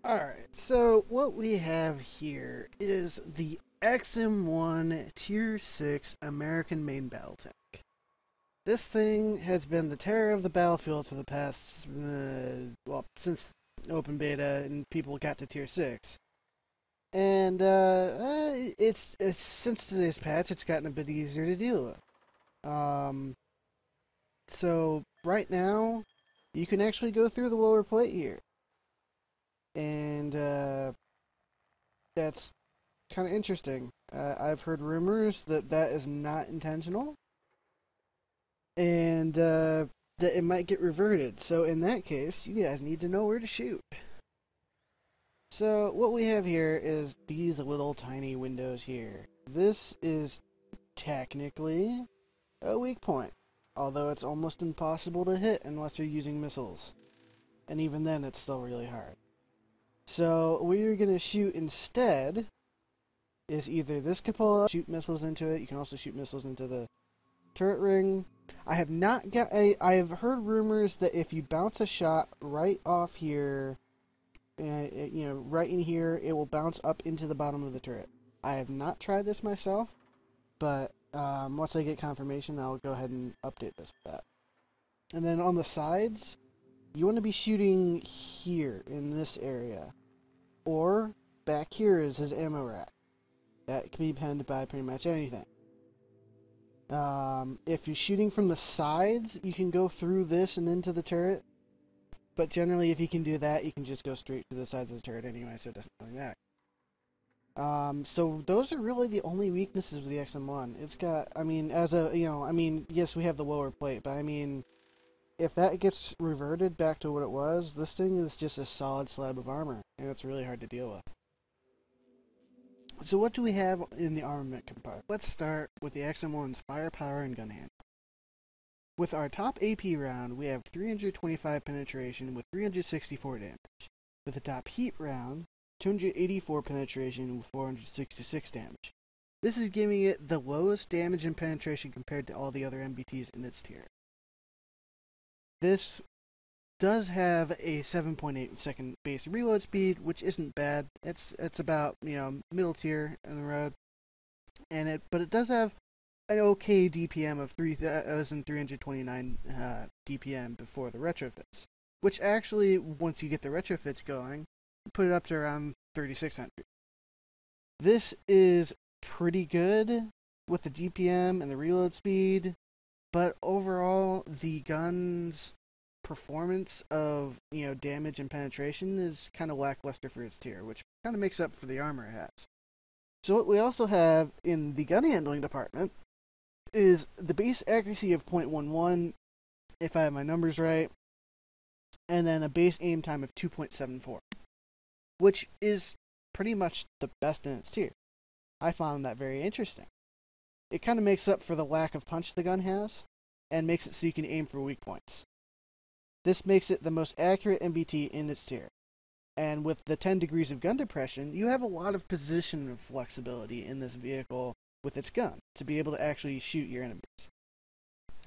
Alright, so what we have here is the XM1 Tier 6 American main battle tank. This thing has been the terror of the battlefield for the past, since open beta and people got to Tier 6. And it's since today's patch, it's gotten a bit easier to deal with. So right now, you can actually go through the lower plate here. And that's kind of interesting. I've heard rumors that that is not intentional, and that it might get reverted. So in that case, you guys need to know where to shoot. So what we have here is these little tiny windows here. This is technically a weak point, although it's almost impossible to hit unless you're using missiles. And even then, it's still really hard. So what you're going to shoot instead is either this cupola, shoot missiles into it. You can also shoot missiles into the turret ring. I have not got I have heard rumors that if you bounce a shot right off here, right in here, it will bounce up into the bottom of the turret. I have not tried this myself, but once I get confirmation, I'll go ahead and update this with that. And then on the sides, you want to be shooting here in this area, or back here is his ammo rack. That can be pinned by pretty much anything. If you're shooting from the sides, you can go through this and into the turret. But generally, if you can do that, you can just go straight to the sides of the turret anyway, so it doesn't really matter. So those are really the only weaknesses of the XM1. It's got, yes, we have the lower plate, but I mean, if that gets reverted back to what it was, this thing is just a solid slab of armor, and it's really hard to deal with. So what do we have in the armament compartment? Let's start with the XM1's firepower and gun handle. With our top AP round, we have 325 penetration with 364 damage. With the top heat round, 284 penetration with 466 damage. This is giving it the lowest damage and penetration compared to all the other MBTs in its tier. This does have a 7.8 second base reload speed, which isn't bad. It's about, middle tier in the road. But it does have an okay DPM of 3,329 DPM before the retrofits, which actually, once you get the retrofits going, put it up to around 3,600. This is pretty good with the DPM and the reload speed, but overall, the gun's performance of, damage and penetration is kind of lackluster for its tier, which kind of makes up for the armor it has. So what we also have in the gun handling department is the base accuracy of 0.11, if I have my numbers right, and then a base aim time of 2.74, which is pretty much the best in its tier. I found that very interesting. It kind of makes up for the lack of punch the gun has, and makes it so you can aim for weak points. This makes it the most accurate MBT in its tier. And with the 10 degrees of gun depression, you have a lot of position flexibility in this vehicle with its gun to be able to actually shoot your enemies.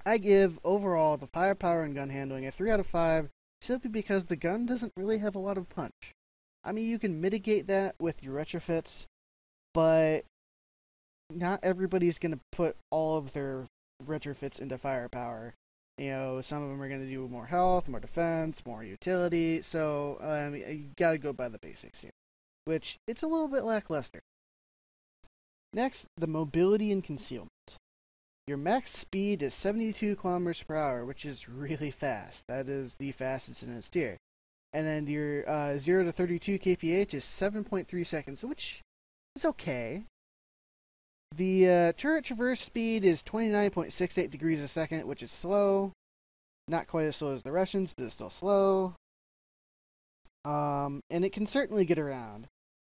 I give overall the firepower and gun handling a 3 out of 5 simply because the gun doesn't really have a lot of punch. I mean, you can mitigate that with your retrofits, but not everybody's going to put all of their retrofits into firepower. Some of them are going to do more health, more defense, more utility, so you gotta go by the basics here, which it's a little bit lackluster. Next, the mobility and concealment. Your max speed is 72 kilometers per hour, which is really fast. That is the fastest in its tier. And then your 0 to 32 kph is 7.3 seconds, which is okay. The turret traverse speed is 29.68 degrees a second, which is slow. Not quite as slow as the Russians, but it's still slow. And it can certainly get around.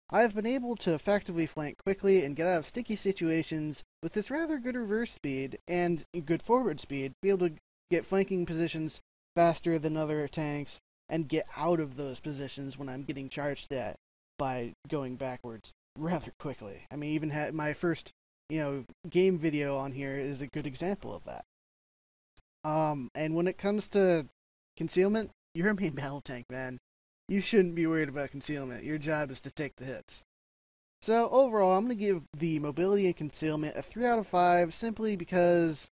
I have been able to effectively flank quickly and get out of sticky situations with this rather good reverse speed and good forward speed, be able to get flanking positions faster than other tanks and get out of those positions when I'm getting charged at by going backwards rather quickly. I mean, even my first, game video on here is a good example of that. And when it comes to concealment, you're a main battle tank, man. you shouldn't be worried about concealment. Your job is to take the hits. So overall, I'm going to give the mobility and concealment a 3 out of 5, simply because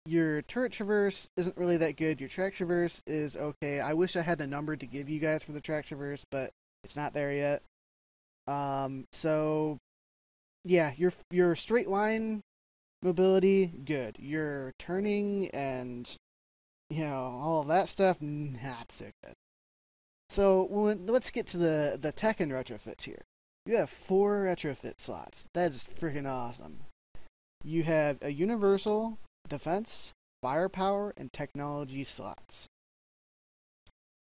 your turret traverse isn't really that good. Your track traverse is okay. I wish I had a number to give you guys for the track traverse, but it's not there yet. So yeah, your straight line mobility, good. Your turning and all of that stuff, not so good. So let's get to the tech and retrofits here. You have 4 retrofit slots. That is freaking awesome. You have a universal, defense, firepower, and technology slots.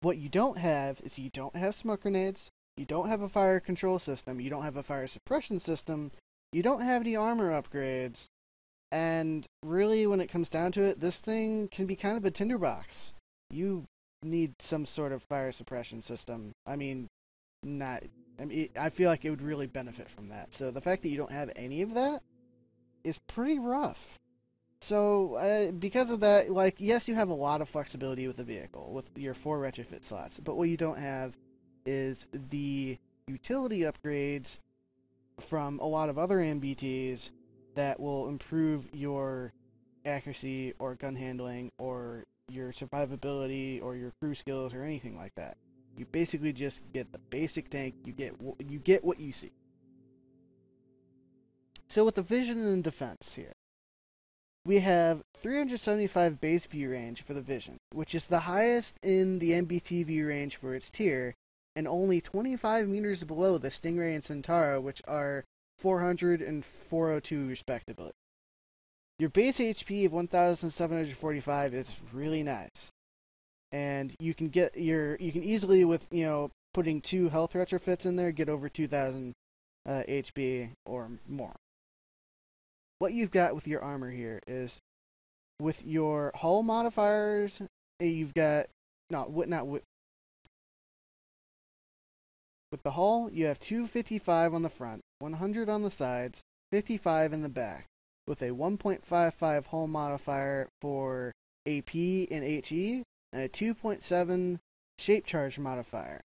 What you don't have is you don't have smoke grenades, you don't have a fire control system, you don't have a fire suppression system, you don't have any armor upgrades, and really when it comes down to it, this thing can be kind of a tinderbox. You need some sort of fire suppression system. I feel like it would really benefit from that. So the fact that you don't have any of that is pretty rough. So because of that, yes, you have a lot of flexibility with the vehicle, with your 4 retrofit slots, but what you don't have is the utility upgrades from a lot of other MBTs that will improve your accuracy or gun handling or your survivability or your crew skills or anything like that. You basically just get the basic tank. You get what you see. So with the vision and defense here, we have 375 base view range for the vision, which is the highest in the MBT view range for its tier, and only 25 meters below the Stingray and Centauro, which are 400 and 402 respectively. Your base HP of 1,745 is really nice, and you can easily, with putting 2 health retrofits in there, get over 2,000 HP or more. What you've got with your armor here is, with your hull modifiers, you've got with the hull, you have 255 on the front, 100 on the sides, 55 in the back, with a 1.55 hull modifier for AP and HE, and a 2.7 shape charge modifier.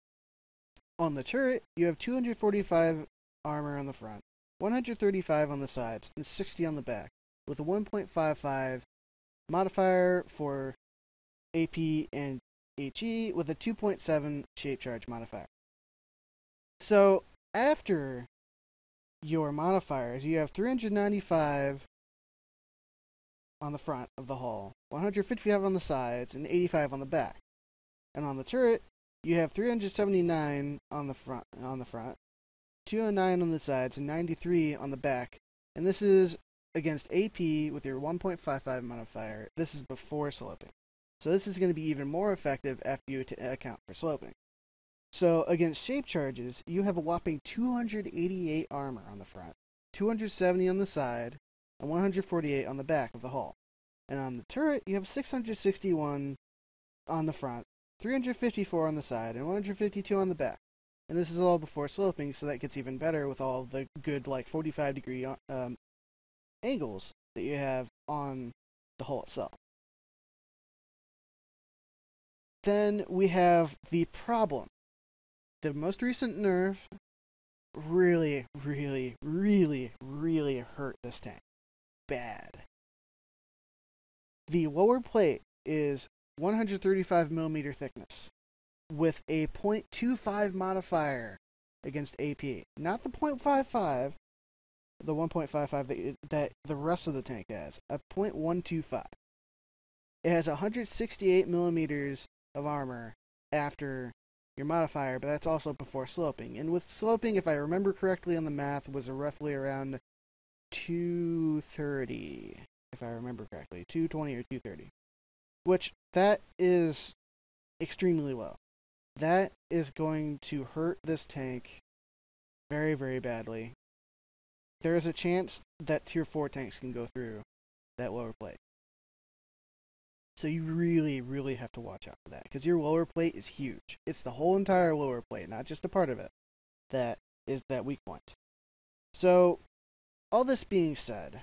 On the turret, you have 245 armor on the front, 135 on the sides, and 60 on the back, with a 1.55 modifier for AP and HE, with a 2.7 shape charge modifier. So, after your modifiers, you have 395 on the front of the hull, 155 on the sides, and 85 on the back. And on the turret, you have 379 on the front, 209 on the sides, and 93 on the back. And this is against AP with your 1.55 modifier. This is before sloping. So this is going to be even more effective after you account for sloping. So against shape charges, you have a whopping 288 armor on the front, 270 on the side, and 148 on the back of the hull. And on the turret, you have 661 on the front, 354 on the side, and 152 on the back. And this is all before sloping, so that gets even better with all the good 45-degree angles that you have on the hull itself. Then we have the problem. The most recent nerf really, really, really, really hurt this tank. Bad. The lower plate is 135mm thickness, with a 0.25 modifier against AP. Not the 0.55, the 1.55 that the rest of the tank has. A 0.125. It has 168mm of armor after your modifier, but that's also before sloping. And with sloping, if I remember correctly on the math, was roughly around 230, if I remember correctly. 220 or 230. Which, that is extremely low. That is going to hurt this tank very, very badly. There is a chance that tier 4 tanks can go through that lower plate. So you really, really have to watch out for that, because your lower plate is huge. It's the whole entire lower plate, not just a part of it, that is that weak point. So, all this being said,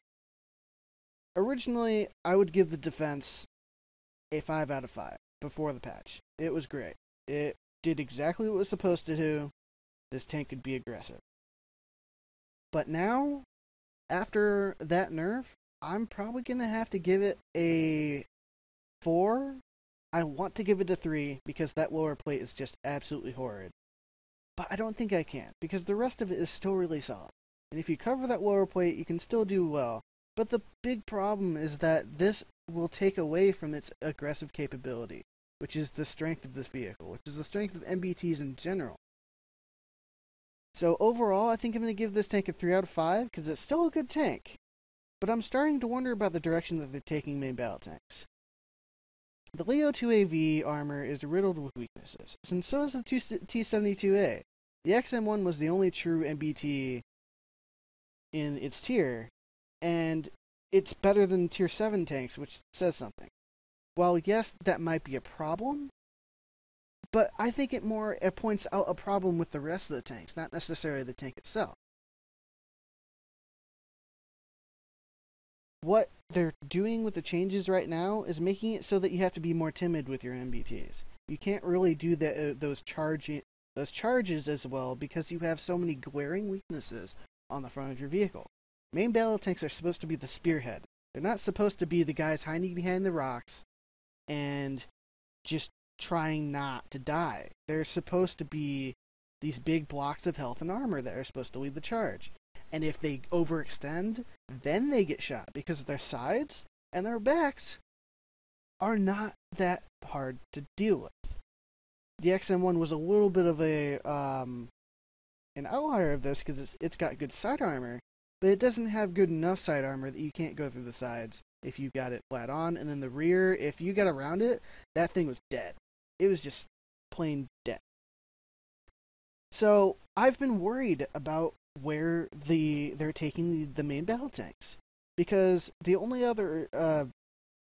originally I would give the defense a 5 out of 5 before the patch. It was great. It did exactly what it was supposed to do, this tank could be aggressive. But now, after that nerf, I'm probably going to have to give it a 4. I want to give it a 3 because that lower plate is just absolutely horrid. But I don't think I can, because the rest of it is still really solid. And if you cover that lower plate, you can still do well. But the big problem is that this will take away from its aggressive capability, which is the strength of this vehicle, which is the strength of MBTs in general. So overall, I think I'm going to give this tank a 3 out of 5, because it's still a good tank. But I'm starting to wonder about the direction that they're taking main battle tanks. The Leo 2AV armor is riddled with weaknesses, and so is the T-72A. The XM1 was the only true MBT in its tier, and it's better than tier 7 tanks, which says something. While yes, that might be a problem, but I think it points out a problem with the rest of the tanks, not necessarily the tank itself. What they're doing with the changes right now is making it so that you have to be more timid with your MBTs. You can't really do those charges as well because you have so many glaring weaknesses on the front of your vehicle. Main battle tanks are supposed to be the spearhead. They're not supposed to be the guys hiding behind the rocks and just trying not to die. They're supposed to be these big blocks of health and armor that are supposed to lead the charge. And if they overextend, then they get shot because their sides and their backs are not that hard to deal with. The XM1 was a little bit of an outlier of this because it's got good side armor, but it doesn't have good enough side armor that you can't go through the sides if you got it flat on. And then the rear, if you got around it, that thing was dead. It was just plain dead. So I've been worried about where they're taking the main battle tanks, because the only other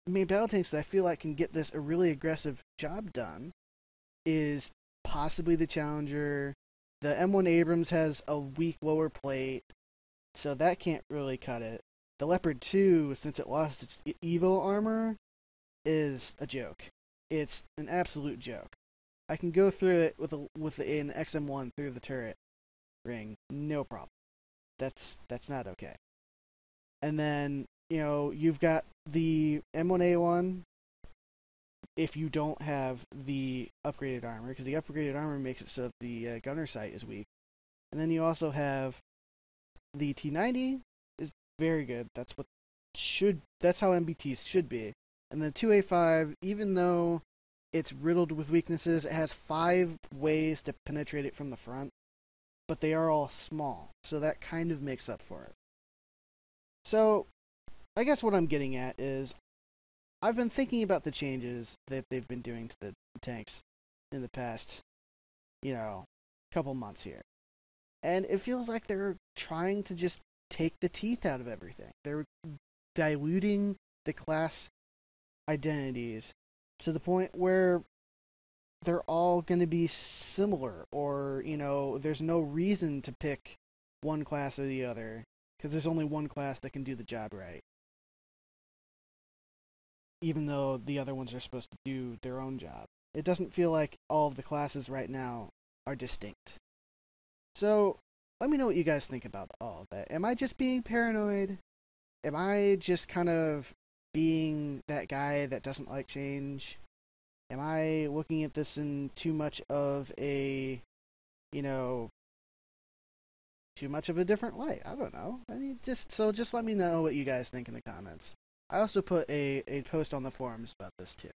main battle tanks that I feel like can get this a really aggressive job done is possibly the Challenger. The M1 Abrams has a weak lower plate, so that can't really cut it. The Leopard 2, since it lost its Evo armor, is a joke. It's an absolute joke. I can go through it with an XM1 through the turret ring, no problem. That's not okay. And then, you've got the M1A1 if you don't have the upgraded armor, because the upgraded armor makes it so the gunner sight is weak. And then you also have the T90 is very good. That's how MBTs should be. And the 2A5, even though it's riddled with weaknesses, it has 5 ways to penetrate it from the front, but they are all small, so that kind of makes up for it. So, I guess what I'm getting at is, I've been thinking about the changes that they've been doing to the tanks in the past, couple months here. And it feels like they're trying to just take the teeth out of everything. They're diluting the class identities to the point where they're all going to be similar, or, there's no reason to pick one class or the other, because there's only one class that can do the job right. Even though the other ones are supposed to do their own job. It doesn't feel like all of the classes right now are distinct. So, let me know what you guys think about all of that. Am I just being paranoid? Am I just kind of being that guy that doesn't like change? Am I looking at this in too much of a, too much of a different light? I don't know. Just let me know what you guys think in the comments. I also put a post on the forums about this too.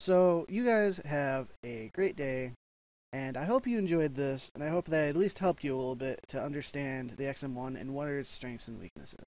So, you guys have a great day, and I hope you enjoyed this, and I hope that I at least helped you a little bit to understand the XM1 and what are its strengths and weaknesses.